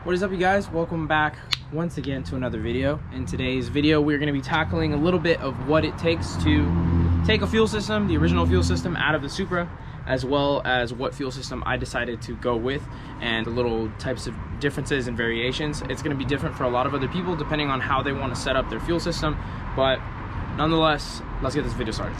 What is up, you guys? Welcome back once again to another video. In today's video, we're going to be tackling a little bit of what it takes to take a fuel system, the original fuel system, out of the Supra, as well as what fuel system I decided to go with and the little types of differences and variations. It's going to be different for a lot of other people depending on how they want to set up their fuel system, but nonetheless, let's get this video started.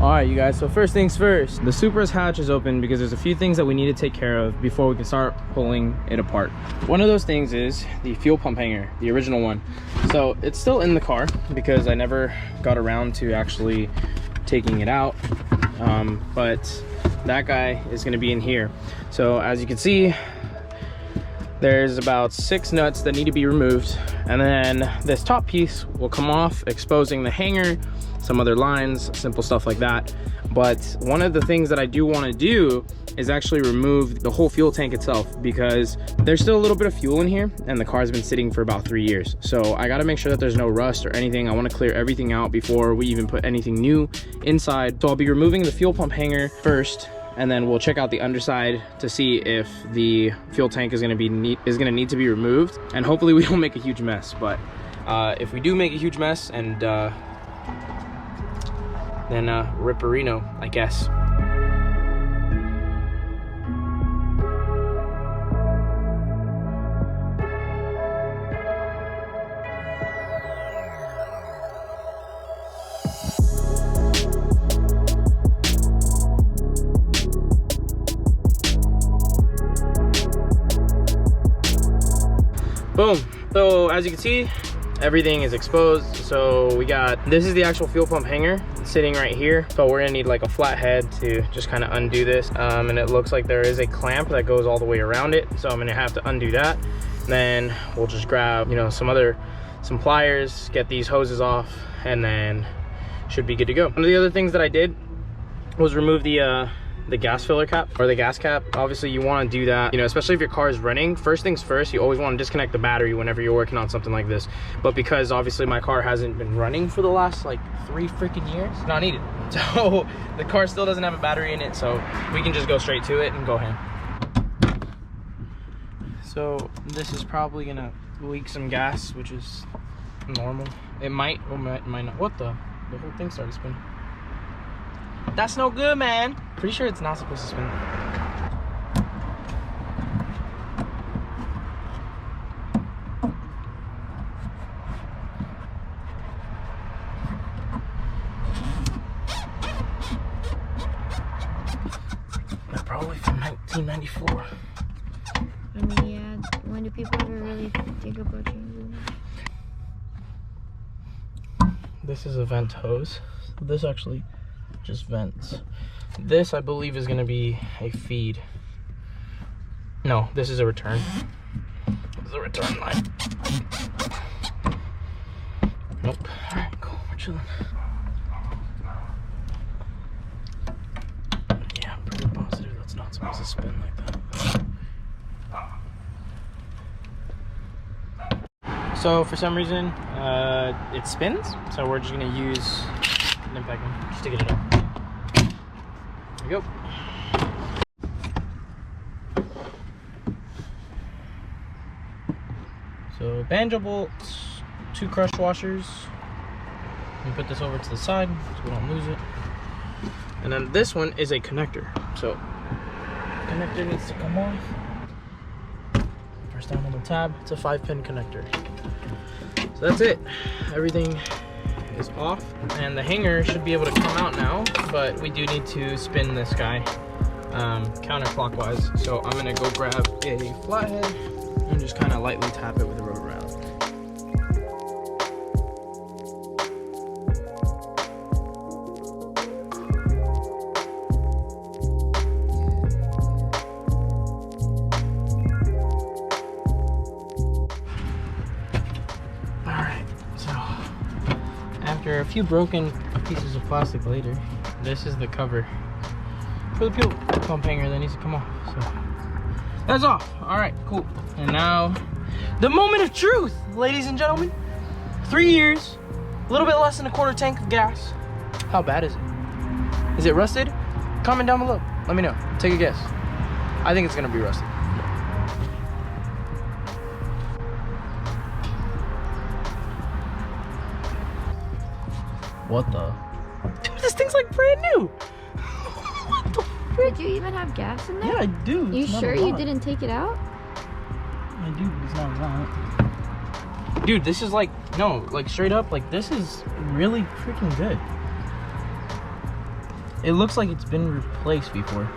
Alright, you guys, so first things first, the Supra's hatch is open because there's a few things that we need to take care of before we can start pulling it apart. One of those things is the fuel pump hanger, the original one. So it's still in the car because I never got around to actually taking it out, but that guy is going to be in here. So as you can see, there's about 6 nuts that need to be removed, and then this top piece will come off, exposing the hanger, some other lines, simple stuff like that. But one of the things that I do want to do is actually remove the whole fuel tank itself, because there's still a little bit of fuel in here and the car's been sitting for about 3 years. So I got to make sure that there's no rust or anything. I want to clear everything out before we even put anything new inside. So I'll be removing the fuel pump hanger first, and then we'll check out the underside to see if the fuel tank is going to need to be removed, and hopefully we don't make a huge mess. But if we do make a huge mess, and then ripperino, I guess. Boom. So as you can see, everything is exposed. So we got, this is the actual fuel pump hanger sitting right here, but we're gonna need like a flat head to just kind of undo this, and it looks like there is a clamp that goes all the way around it, so I'm gonna have to undo that. Then we'll just grab, you know, some pliers, get these hoses off, and then should be good to go. One of the other things that I did was remove the gas filler cap, or the gas cap. Obviously you want to do that, you know, especially if your car is running. First things first, you always want to disconnect the battery whenever you're working on something like this. But because obviously my car hasn't been running for the last like 3 freaking years, it's not needed. So the car still doesn't have a battery in it, so we can just go straight to it and go ham. So this is probably gonna leak some gas, which is normal. It might or might not. What the whole thing started spinning. That's no good, man. Pretty sure it's not supposed to spin. They're probably from 1994. I mean, yeah. When do people ever really think about changing it? This is a vent hose. This actually just vents. This, I believe, is going to be a feed. No, this is a return. This is a return line. Nope. Alright, cool. We're chilling. Yeah, I'm pretty positive that's not supposed to spin like that. So, for some reason, it spins. So, we're just going to use an impact gun just to get it up. There we go. So banjo bolts, 2 crush washers. We put this over to the side so we don't lose it. And then this one is a connector. So connector needs to come off. Press down on the tab. It's a 5-pin connector. So that's it. Everything is off, and the hanger should be able to come out now, but we do need to spin this guy counterclockwise. So I'm gonna go grab a flathead and just kind of lightly tap it with a rubber mallet. After a few broken pieces of plastic later, this is the cover for the fuel. pump hanger that needs to come off. So that's off. All right, cool. And now the moment of truth, ladies and gentlemen. 3 years, a little bit less than a quarter tank of gas. How bad is it? Is it rusted? Comment down below. Let me know. Take a guess. I think it's gonna be rusted. What the? Dude, this thing's like brand new. What the frick? Did you even have gas in there? Yeah, I do. You sure you didn't take it out? I do, but it's not a lot. Dude, this is like, no, like straight up, like this is really freaking good. It looks like it's been replaced before.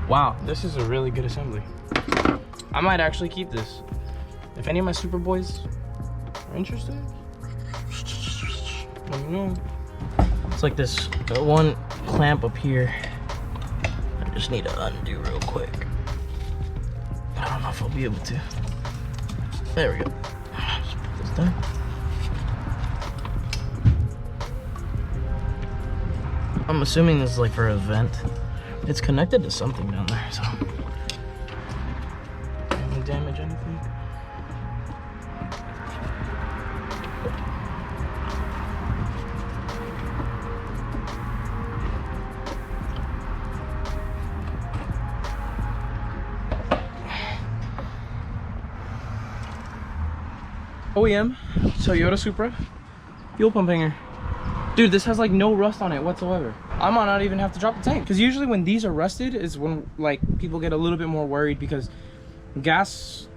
Wow, this is a really good assembly. I might actually keep this. If any of my Supra boys are interested, let me know. It's like this one clamp up here. I just need to undo real quick. I don't know if I'll be able to. There we go. Just put this down. I'm assuming this is like for a vent. It's connected to something down there, so. Any damage, anything? OEM Toyota Supra fuel pump hanger. Dude, this has like no rust on it whatsoever. I might not even have to drop the tank, because usually when these are rusted is when like people get a little bit more worried, because gas,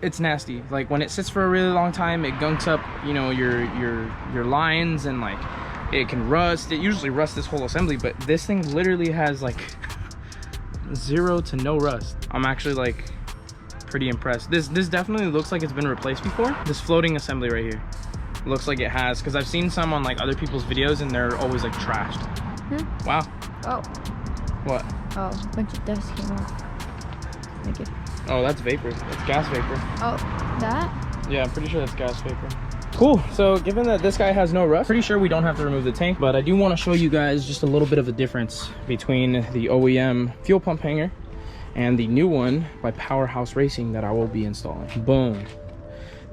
it's nasty. Like when it sits for a really long time, it gunks up, you know, your lines, and like it can rust. It usually rusts this whole assembly, but this thing literally has like 0 to no rust. I'm actually like pretty impressed. This definitely looks like it's been replaced before. This floating assembly right here looks like it has, because I've seen some on like other people's videos and they're always like trashed. Wow. Oh. What? Oh, a bunch of dust came off. Make it. Oh, that's vapor. It's gas vapor. Oh, that? Yeah, I'm pretty sure that's gas vapor. Cool. So given that this guy has no rust, pretty sure we don't have to remove the tank, but I do want to show you guys just a little bit of a difference between the OEM fuel pump hanger and the new one by Powerhouse Racing that I will be installing. Boom.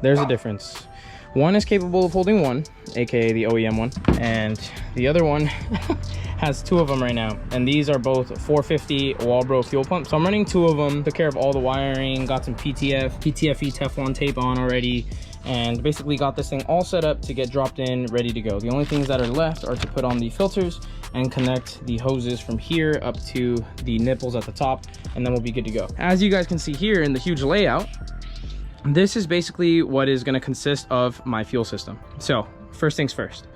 There's a difference. One is capable of holding one, aka the OEM one, and the other one has 2 of them right now. And these are both 450 Walbro fuel pumps. So I'm running 2 of them, took care of all the wiring, got some PTFE Teflon tape on already, and basically got this thing all set up to get dropped in, ready to go. The only things that are left are to put on the filters and connect the hoses from here up to the nipples at the top, and then we'll be good to go. As you guys can see here in the huge layout, this is basically what is going to consist of my fuel system. So first things first,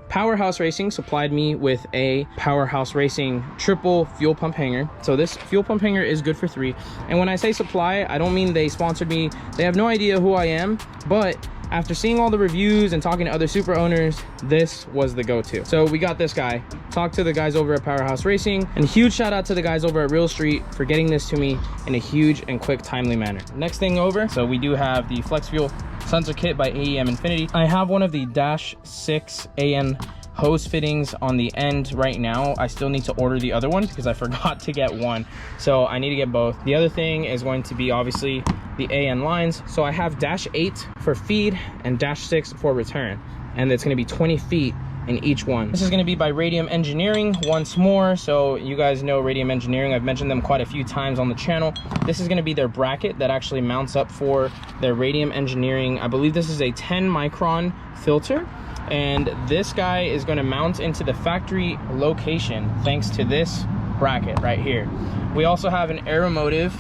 Powerhouse Racing supplied me with a Powerhouse Racing triple fuel pump hanger. So this fuel pump hanger is good for 3. And when I say supply, I don't mean they sponsored me. They have no idea who I am, but after seeing all the reviews and talking to other Supra owners, this was the go-to. So we got this guy, talked to the guys over at Powerhouse Racing, and huge shout out to the guys over at Real Street for getting this to me in a huge and quick, timely manner. Next thing over, so we do have the Flex Fuel sensor kit by AEM Infinity. I have one of the Dash 6 AN hose fittings on the end right now. I still need to order the other one because I forgot to get one, so I need to get both. The other thing is going to be obviously the AN lines. So I have Dash 8 for feed and Dash 6 for return, and it's going to be 20 feet in each one. This is going to be by Radium Engineering once more. So you guys know Radium Engineering, I've mentioned them quite a few times on the channel. This is going to be their bracket that actually mounts up for their Radium Engineering. I believe this is a 10 micron filter, and this guy is going to mount into the factory location thanks to this bracket right here. We also have an Aeromotive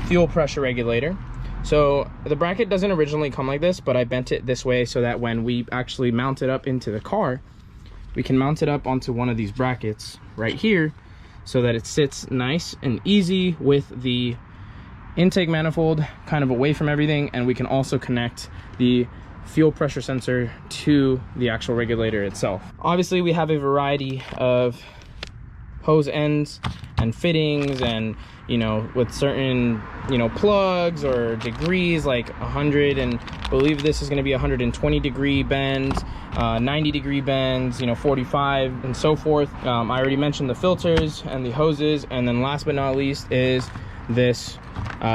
fuel pressure regulator. So the bracket doesn't originally come like this, but I bent it this way so that when we actually mount it up into the car, we can mount it up onto one of these brackets right here so that it sits nice and easy with the intake manifold kind of away from everything, and we can also connect the fuel pressure sensor to the actual regulator itself. Obviously we have a variety of hose ends and fittings, and you know, with certain, you know, plugs or degrees, like 100, and I believe this is going to be 120 degree bends, 90 degree bends, you know, 45 and so forth. I already mentioned the filters and the hoses, and then last but not least is this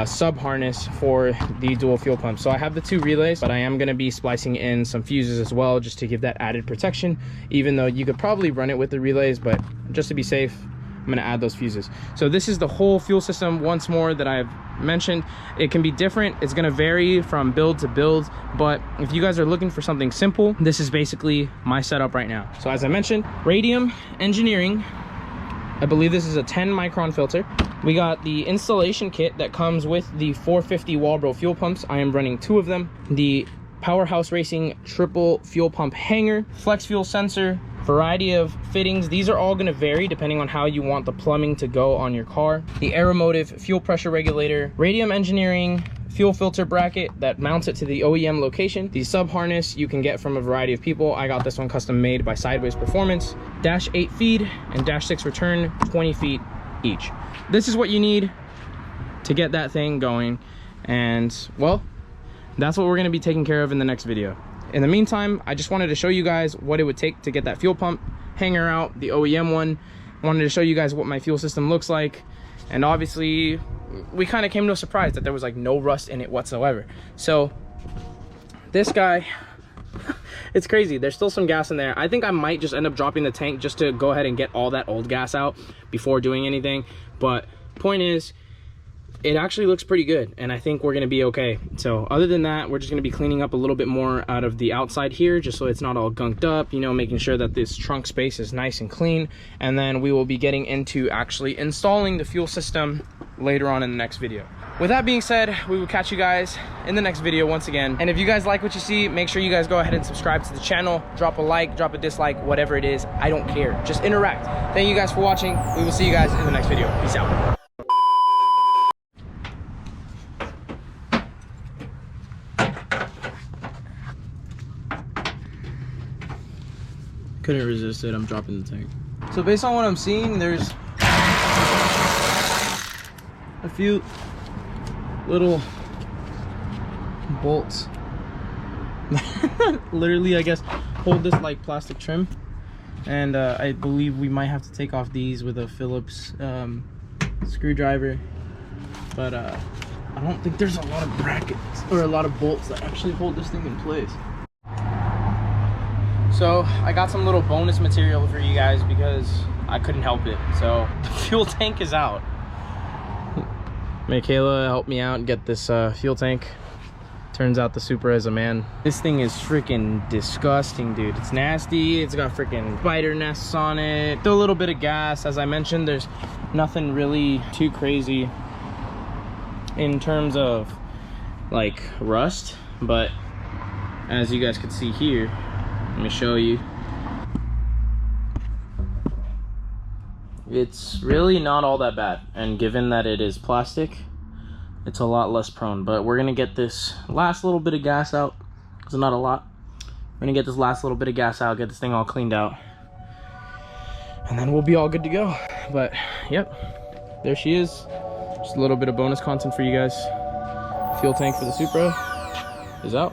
sub harness for the dual fuel pump. So I have the 2 relays, but I am going to be splicing in some fuses as well, just to give that added protection, even though you could probably run it with the relays, but just to be safe, I'm going to add those fuses. So this is the whole fuel system once more that I've mentioned. It can be different, it's going to vary from build to build, but if you guys are looking for something simple, this is basically my setup right now. So as I mentioned, Radium Engineering, I believe this is a 10 micron filter. We got the installation kit that comes with the 450 Walbro fuel pumps. I am running 2 of them. The Powerhouse Racing triple fuel pump hanger, flex fuel sensor, variety of fittings. These are all going to vary depending on how you want the plumbing to go on your car. The Aeromotive fuel pressure regulator, Radium Engineering fuel filter bracket that mounts it to the OEM location. The sub harness you can get from a variety of people. I got this one custom made by Sideways Performance. Dash 8 feed and dash 6 return, 20 feet each. This is what you need to get that thing going, and well, that's what we're going to be taking care of in the next video. In the meantime, I just wanted to show you guys what it would take to get that fuel pump hanger out, the OEM one. Wanted to show you guys what my fuel system looks like, and obviously we kind of came to a surprise that there was like no rust in it whatsoever. So this guy, it's crazy, there's still some gas in there. I think I might just end up dropping the tank just to go ahead and get all that old gas out before doing anything, but point is, it actually looks pretty good, and I think we're going to be okay. So other than that, we're just going to be cleaning up a little bit more out of the outside here, just so it's not all gunked up, you know, making sure that this trunk space is nice and clean. And then we will be getting into actually installing the fuel system later on in the next video. With that being said, we will catch you guys in the next video once again. And if you guys like what you see, make sure you guys go ahead and subscribe to the channel. Drop a like, drop a dislike, whatever it is. I don't care. Just interact. Thank you guys for watching. We will see you guys in the next video. Peace out. Couldn't resist it, I'm dropping the tank. So based on what I'm seeing, there's a few little bolts literally, I guess, hold this like plastic trim, and I believe we might have to take off these with a Phillips screwdriver, but I don't think there's a lot of brackets or a lot of bolts that actually hold this thing in place. So I got some little bonus material for you guys because I couldn't help it. So the fuel tank is out. Michaela helped me out and get this fuel tank. Turns out the Supra is a man. This thing is freaking disgusting, dude. It's nasty. It's got freaking spider nests on it. A little bit of gas. As I mentioned, there's nothing really too crazy in terms of like rust, but as you guys can see here, let me show you. It's really not all that bad, and given that it is plastic, it's a lot less prone. But we're gonna get this last little bit of gas out. It's not a lot. We're gonna get this last little bit of gas out, get this thing all cleaned out, and then we'll be all good to go. But yep, there she is. Just a little bit of bonus content for you guys. Fuel tank for the Supra is out.